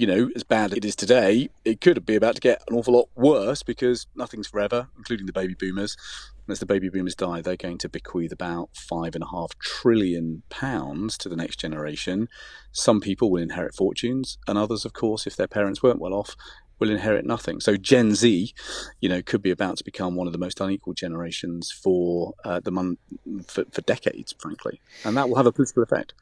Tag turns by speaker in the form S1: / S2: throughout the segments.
S1: as bad as it is today, it could be about to get an awful lot worse because nothing's forever, including the baby boomers. And as the baby boomers die, they're going to bequeath about £5.5 trillion to the next generation. Some people will inherit fortunes, and others, of course, if their parents weren't well off, will inherit nothing. So Gen Z, could be about to become one of the most unequal generations for decades, frankly, and that will have a political effect.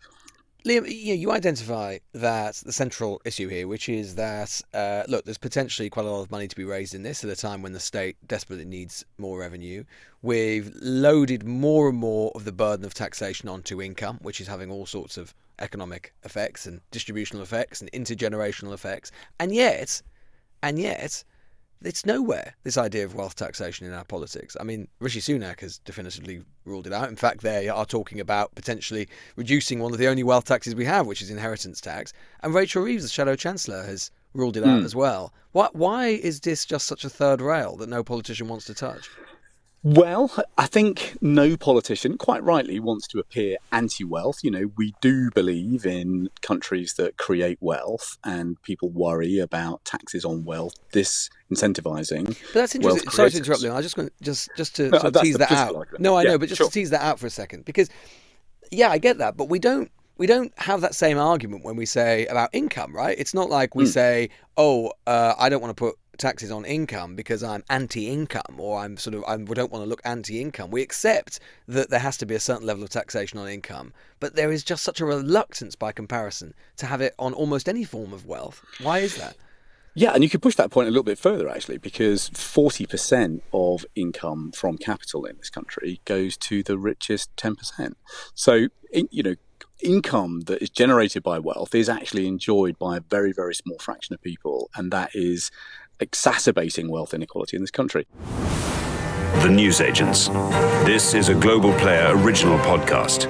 S2: Liam, you identify that the central issue here, which is that, look, there's potentially quite a lot of money to be raised in this at a time when the state desperately needs more revenue. We've loaded more and more of the burden of taxation onto income, which is having all sorts of economic effects and distributional effects and intergenerational effects. And yet, it's nowhere, this idea of wealth taxation in our politics. I mean, Rishi Sunak has definitively ruled it out. In fact, they are talking about potentially reducing one of the only wealth taxes we have, which is inheritance tax. And Rachel Reeves, the Shadow Chancellor, has ruled it out as well. Why is this just such a third rail that no politician wants to touch?
S1: Well, I think no politician, quite rightly, wants to appear anti-wealth. We do believe in countries that create wealth, and people worry about taxes on wealth disincentivizing.
S2: But that's interesting. Sorry to interrupt, Liam. I just want to sort of tease that out. I know, but just to tease that out for a second, because I get that, but we don't have that same argument when we say about income, right? It's not like we say, I don't want to put taxes on income because I'm anti-income, or I don't want to look anti-income. We accept that there has to be a certain level of taxation on income, but there is just such a reluctance by comparison to have it on almost any form of wealth. Why is that?
S1: Yeah, and you could push that point a little bit further, actually, because 40% of income from capital in this country goes to the richest 10%. So, income that is generated by wealth is actually enjoyed by a very, very small fraction of people, and that is exacerbating wealth inequality in this country.
S3: The Newsagents. This is a Global Player original podcast.